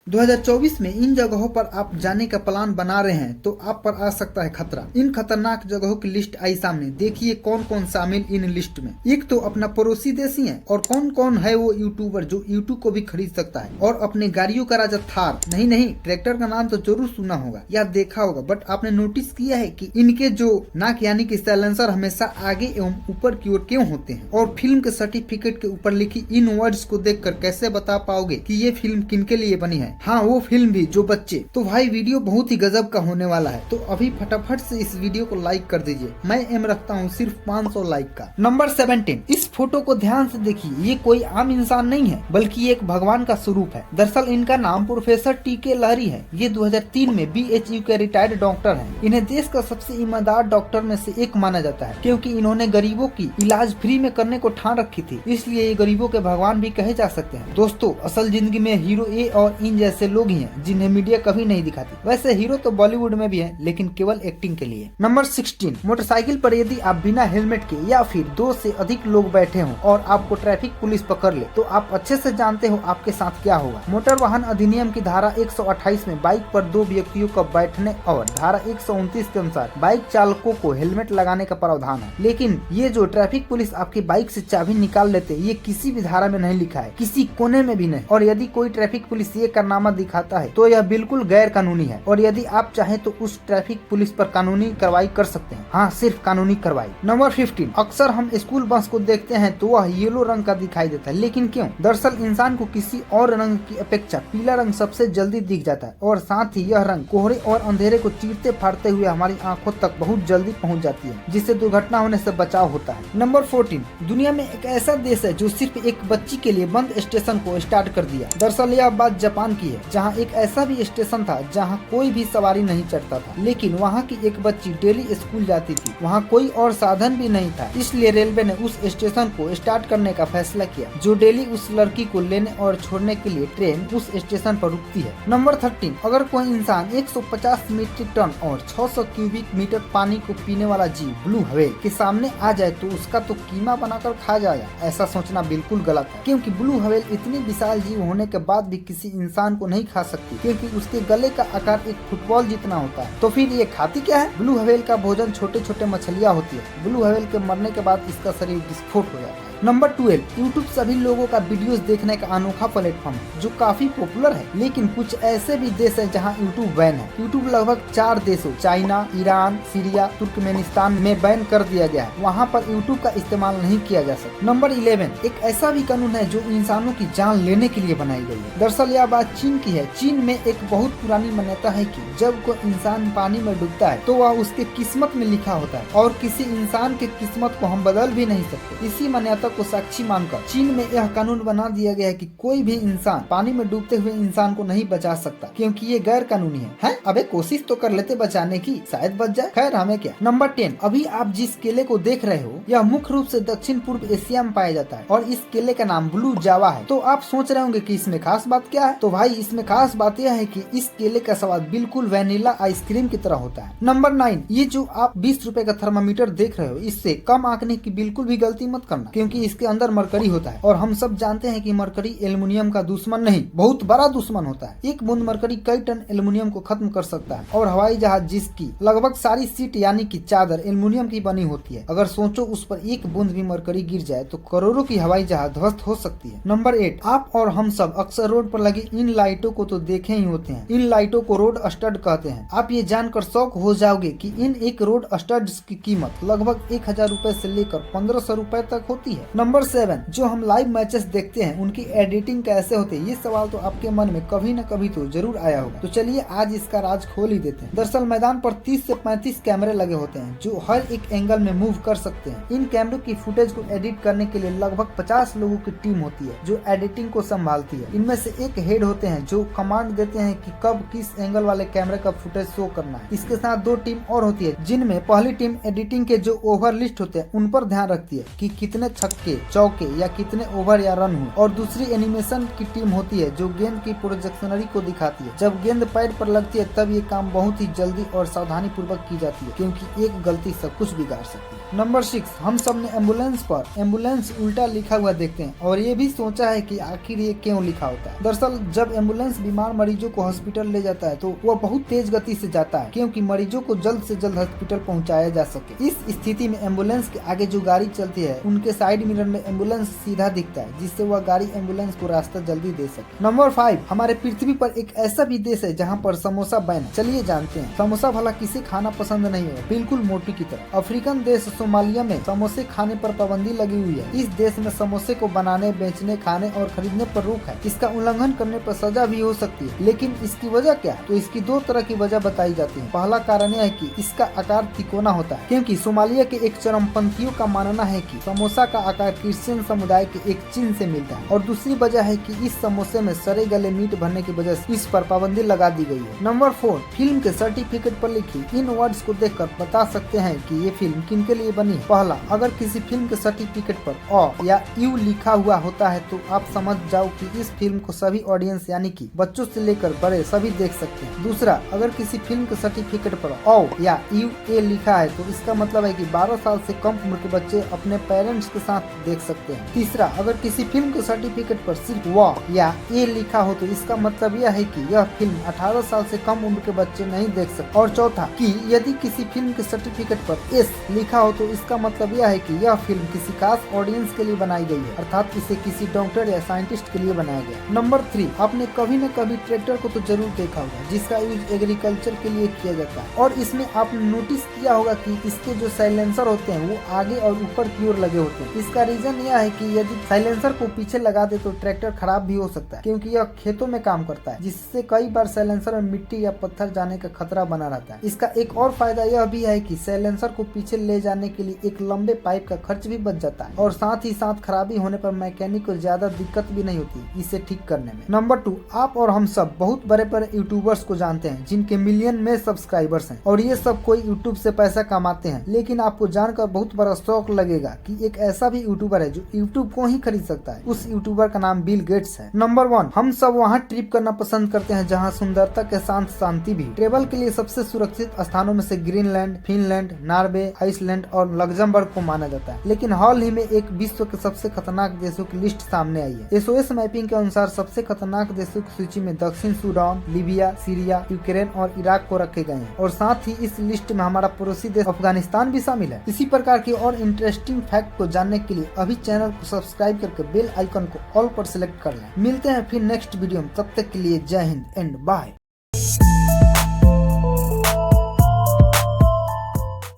2024 में इन जगहों पर आप जाने का प्लान बना रहे हैं तो आप पर आ सकता है खतरा। इन खतरनाक जगहों की लिस्ट आई सामने, देखिए कौन कौन शामिल इन लिस्ट में। एक तो अपना पड़ोसी देश ही है, और कौन कौन है वो यूट्यूबर जो यूट्यूब को भी खरीद सकता है और अपने गाड़ियों का राजा थार, नहीं ट्रैक्टर का नाम तो जरूर सुना होगा या देखा होगा, बट आपने नोटिस किया है कि इनके जो नाक यानी कि साइलेंसर हमेशा आगे एवं ऊपर की ओर क्यों होते हैं। और फिल्म के सर्टिफिकेट के ऊपर लिखी इन वर्ड्स को देखकर कैसे बता पाओगे कि ये फिल्म किनके लिए बनी है। हाँ, वो फिल्म भी जो बच्चे। तो भाई वीडियो बहुत ही गजब का होने वाला है, तो अभी फटाफट से इस वीडियो को लाइक कर दीजिए। मैं एम रखता हूँ सिर्फ 500 लाइक का। नंबर 17, इस फोटो को ध्यान से देखिए, ये कोई आम इंसान नहीं है बल्कि एक भगवान का स्वरूप है। दरअसल इनका नाम प्रोफेसर टीके लहरी है। ये 2003 में BHU के रिटायर्ड डॉक्टर हैं। इन्हें देश का सबसे ईमानदार डॉक्टर में से एक माना जाता है, क्योंकि इन्होंने गरीबों की इलाज फ्री में करने को ठान रखी थी, इसलिए ये गरीबों के भगवान भी कहे जा सकते हैं। दोस्तों, असल जिंदगी में हीरो ये और इन जैसे लोग ही हैं जिन्हें मीडिया कभी नहीं दिखाती। वैसे हीरो तो बॉलीवुड में भी है, लेकिन केवल एक्टिंग के लिए। नंबर 16, मोटरसाइकिल पर यदि आप बिना हेलमेट के या फिर 2 से अधिक लोग बैठे हों और आपको ट्रैफिक पुलिस पकड़ ले, तो आप अच्छे से जानते हो आपके साथ क्या होगा। मोटर वाहन अधिनियम की धारा 128 में बाइक पर 2 व्यक्तियों का बैठने और धारा 129 के अनुसार बाइक चालकों को हेलमेट लगाने का प्रावधान है। लेकिन ये जो ट्रैफिक पुलिस आपकी बाइक से चाबी निकाल लेते, ये किसी भी धारा में नहीं लिखा है, किसी कोने में भी नहीं। और यदि कोई ट्रैफिक पुलिस ये कारनामा दिखाता है तो यह बिल्कुल गैर कानूनी है, और यदि आप चाहें तो उस ट्रैफिक पुलिस पर कानूनी कार्रवाई कर सकते हैं। हाँ, सिर्फ कानूनी कार्रवाई। नंबर 15, अक्सर हम स्कूल बस को देखते हैं तो वह येलो रंग का दिखाई देता है, लेकिन क्यों? दरअसल इंसान को किसी और रंग की अपेक्षा पीला रंग सबसे जल्दी दिख जाता है, और साथ ही यह रंग कोहरे और अंधेरे को चीरते फाड़ते हुए हमारी आंखों तक बहुत जल्दी पहुँच जाती है, जिससे दुर्घटना होने से बचाव होता है। नंबर 14, दुनिया में एक ऐसा देश है जो सिर्फ एक बच्ची के लिए बंद स्टेशन को स्टार्ट कर दिया। दरअसल यह बात जापान की है, जहाँ एक ऐसा भी स्टेशन था जहाँ कोई भी सवारी नहीं चढ़ता था, लेकिन वहाँ की एक बच्ची डेली स्कूल जाती थी। वहाँ कोई और साधन भी नहीं था, इसलिए रेलवे ने उस स्टेशन को स्टार्ट करने का फैसला किया, जो डेली उस लड़की को लेने और छोड़ने के लिए ट्रेन उस स्टेशन पर रुकती है। नंबर 13, अगर कोई इंसान 150 मीट्रिक टन और 600 क्यूबिक मीटर पानी को पीने वाला जीव ब्लू व्हेल के सामने आ जाए तो उसका तो कीमा बनाकर खा जाएगा। ऐसा सोचना बिल्कुल गलत है, क्योंकि ब्लू व्हेल इतनी विशाल जीव होने के बाद भी किसी इंसान को नहीं खा सकती, क्योंकि उसके गले का आकार एक फुटबॉल जितना होता है। तो फिर ये खाती क्या है? ब्लू व्हेल का भोजन छोटे छोटे मछलियाँ होती है। ब्लू व्हेल के मरने के बाद इसका शरीर विस्फोट हो जाता है। नंबर 12, यूट्यूब सभी लोगों का वीडियोस देखने का अनोखा प्लेटफॉर्म है जो काफी पॉपुलर है, लेकिन कुछ ऐसे भी देश हैं जहां यूट्यूब बैन है। यूट्यूब लगभग 4 देशों चाइना, ईरान, सीरिया, तुर्कमेनिस्तान में बैन कर दिया गया है। वहां पर यूट्यूब का इस्तेमाल नहीं किया जा सकता। नंबर 11, एक ऐसा भी कानून है जो इंसानों की जान लेने के लिए बनाई गई है। दरअसल यह बात चीन की है। चीन में एक बहुत पुरानी मान्यता है कि जब कोई इंसान पानी में डूबता है तो वह उसके किस्मत में लिखा होता है, और किसी इंसान के किस्मत को हम बदल भी नहीं सकते। इसी मान्यता को साक्षी मानकर चीन में यह कानून बना दिया गया है कि कोई भी इंसान पानी में डूबते हुए इंसान को नहीं बचा सकता, क्योंकि ये गैर कानूनी है? अबे कोशिश तो कर लेते बचाने की, शायद बच जाए। खैर, हमें क्या। नंबर 10, अभी आप जिस केले को देख रहे हो यह मुख्य रूप से दक्षिण पूर्व एशिया में पाया जाता है, और इस केले का नाम ब्लू जावा है। तो आप सोच रहे होंगे कि इसमें खास बात क्या है? तो भाई, इसमें खास बात यह है कि इस केले का स्वाद बिल्कुल वैनिला आइसक्रीम की तरह होता है। नंबर 9, ये जो आप 20 रुपए का थर्मामीटर देख रहे हो, इससे कम आंकने की बिल्कुल भी गलती मत करना, क्योंकि इसके अंदर मरकरी होता है, और हम सब जानते हैं कि मरकरी एल्युमिनियम का दुश्मन नहीं, बहुत बड़ा दुश्मन होता है। एक बूंद मरकरी कई टन एल्युमिनियम को खत्म कर सकता है, और हवाई जहाज जिसकी लगभग सारी सीट यानी कि चादर एल्युमिनियम की बनी होती है, अगर सोचो उस पर एक बूंद भी मरकरी गिर जाए तो करोड़ों की हवाई जहाज ध्वस्त हो सकती है। नंबर 8, आप और हम सब अक्सर रोड पर लगी इन लाइटों को तो देखे ही होते हैं। इन लाइटों को रोड स्टड कहते हैं। आप ये जानकर शौक हो जाओगे कि इन एक रोड स्टड की कीमत लगभग 1000 रुपए से लेकर 1500 रुपए तक होती है। नंबर 7, जो हम लाइव मैचेस देखते हैं उनकी एडिटिंग कैसे होती है, ये सवाल तो आपके मन में कभी न कभी तो जरूर आया होगा। तो चलिए आज इसका राज खोल ही देते हैं। दरअसल मैदान पर 30 से 35 कैमरे लगे होते हैं जो हर एक एंगल में मूव कर सकते हैं। इन कैमरों की फुटेज को एडिट करने के लिए लगभग 50 लोगों की टीम होती है जो एडिटिंग को संभालती है। इनमें से एक हेड होते हैं जो कमांड देते हैं कि कब किस एंगल वाले कैमरे का फुटेज शो करना है। इसके साथ 2 टीम और होती है, जिनमें पहली टीम एडिटिंग के जो ओवर लिस्ट होते हैं उन पर ध्यान रखती है कि कितने छक्के छक्के, चौके या कितने ओवर या रन हुए। और दूसरी एनिमेशन की टीम होती है जो गेंद की प्रोजेक्शनरी को दिखाती है। जब गेंद पैड पर लगती है तब ये काम बहुत ही जल्दी और सावधानी पूर्वक की जाती है, क्योंकि एक गलती सब कुछ बिगाड़ सकती है। नंबर 6, हम सब ने एम्बुलेंस पर एम्बुलेंस उल्टा लिखा हुआ देखते हैं और ये भी सोचा है कि आखिर ये क्यों लिखा होता है। दरअसल जब एम्बुलेंस बीमार मरीजों को हॉस्पिटल ले जाता है तो वह बहुत तेज गति से जाता है, क्योंकि मरीजों को जल्द से जल्द हॉस्पिटल पहुंचाया जा सके। इस स्थिति में एम्बुलेंस के आगे जो गाड़ी चलती है उनके साइड मिरर में एम्बुलेंस सीधा दिखता है, जिससे वह गाड़ी एम्बुलेंस को रास्ता जल्दी दे सके। नंबर 5, हमारे पृथ्वी पर एक ऐसा भी देश है जहाँ पर समोसा बैन है। चलिए जानते हैं। समोसा भला किसे खाना पसंद नहीं है, बिल्कुल मोटी की तरह। अफ्रीकन देश सोमालिया में समोसे खाने पर पाबंदी लगी हुई है। इस देश में समोसे को बनाने, बेचने, खाने और खरीदने पर रोक है। इसका उल्लंघन करने पर सजा भी हो सकती है। लेकिन इसकी वजह क्या है? तो इसकी दो तरह की वजह बताई जाती है। पहला कारण यह है कि इसका आकार तिकोना होता है, क्योंकि सोमालिया के एक चरमपंथियों का मानना है कि समोसा का आकार क्रिश्चियन समुदाय के एक चिन्ह से मिलता है। और दूसरी वजह है कि इस समोसे में सड़े गले मीट भरने की वजह से इस पर पाबंदी लगा दी गई है। नंबर 4, फिल्म के सर्टिफिकेट पर लिखी इन वर्ड्स को देखकर बता सकते हैं कि ये फिल्म किन के लिए बनी है। पहला, अगर किसी फिल्म के सर्टिफिकेट पर अ या यू लिखा हुआ होता है तो आप समझ जाओ कि इस फिल्म को सभी ऑडियंस यानी कि बच्चों से लेकर बड़े सभी देख सकते हैं। दूसरा, अगर किसी फिल्म के सर्टिफिकेट पर अ या यू ए लिखा है तो इसका मतलब है कि 12 साल से कम उम्र के बच्चे अपने पेरेंट्स के साथ देख सकते हैं। तीसरा, अगर किसी फिल्म के सर्टिफिकेट पर सिर्फ व या ए लिखा हो तो इसका मतलब यह है कि यह फिल्म 18 साल से कम उम्र के बच्चे नहीं देख सकते। और चौथा, कि यदि किसी फिल्म के सर्टिफिकेट पर एस लिखा हो तो इसका मतलब यह है कि यह फिल्म किसी खास ऑडियंस के लिए बनाई गई है, अर्थात इसे किसी डॉक्टर या साइंटिस्ट के लिए बनाया गया। नंबर 3, आपने कभी न कभी ट्रैक्टर को तो जरूर देखा होगा, जिसका यूज एग्रीकल्चर के लिए किया जाता है। और इसमें आपने नोटिस किया होगा कि इसके जो साइलेंसर होते हैं वो आगे और ऊपर की ओर लगे होते हैं। इसका रीजन यह है कि यदि साइलेंसर को पीछे लगा दे तो ट्रैक्टर खराब भी हो सकता है, क्योंकि यह खेतों में काम करता है, जिससे कई बार साइलेंसर में मिट्टी या पत्थर जाने का खतरा बना रहता है। इसका एक और फायदा यह भी है कि साइलेंसर को पीछे ले जाने के लिए एक लंबे पाइप का खर्च भी बच जाता है, और साथ ही साथ खराबी होने पर मैकेनिक को ज्यादा दिक्कत भी नहीं होती इसे ठीक करने में। नंबर 2, आप और हम सब बहुत बड़े बड़े यूट्यूबर्स को जानते हैं जिनके मिलियन में सब्सक्राइबर्स हैं, और ये सब कोई यूट्यूब से पैसा कमाते हैं। लेकिन आपको जानकर बहुत बड़ा शौक लगेगा कि एक ऐसा भी यूट्यूबर है जो यूट्यूब को ही खरीद सकता है। उस यूट्यूबर का नाम बिल गेट्स है। नंबर 1, हम सब वहाँ ट्रिप करना पसंद करते हैं जहाँ सुंदरता के साथ शांति भी। ट्रेवल के लिए सबसे सुरक्षित स्थानों में से ग्रीनलैंड, फिनलैंड, नॉर्वे, आइसलैंड और लग्जमबर्ग को माना जाता है। लेकिन हाल ही में एक विश्व के सबसे खतरनाक देशों की लिस्ट सामने आई है। SOS मैपिंग के अनुसार सबसे खतरनाक देशों की सूची में दक्षिण सूडान, लीबिया, सीरिया, यूक्रेन और इराक को रखे गए हैं, और साथ ही इस लिस्ट में हमारा पड़ोसी देश अफगानिस्तान भी शामिल है। इसी प्रकार की और इंटरेस्टिंग फैक्ट को जानने के लिए अभी चैनल को सब्सक्राइब करके बेल आइकन को ऑल पर सिलेक्ट कर लें। मिलते हैं फिर नेक्स्ट वीडियो में, तब तक के लिए जय हिंद एंड बाय।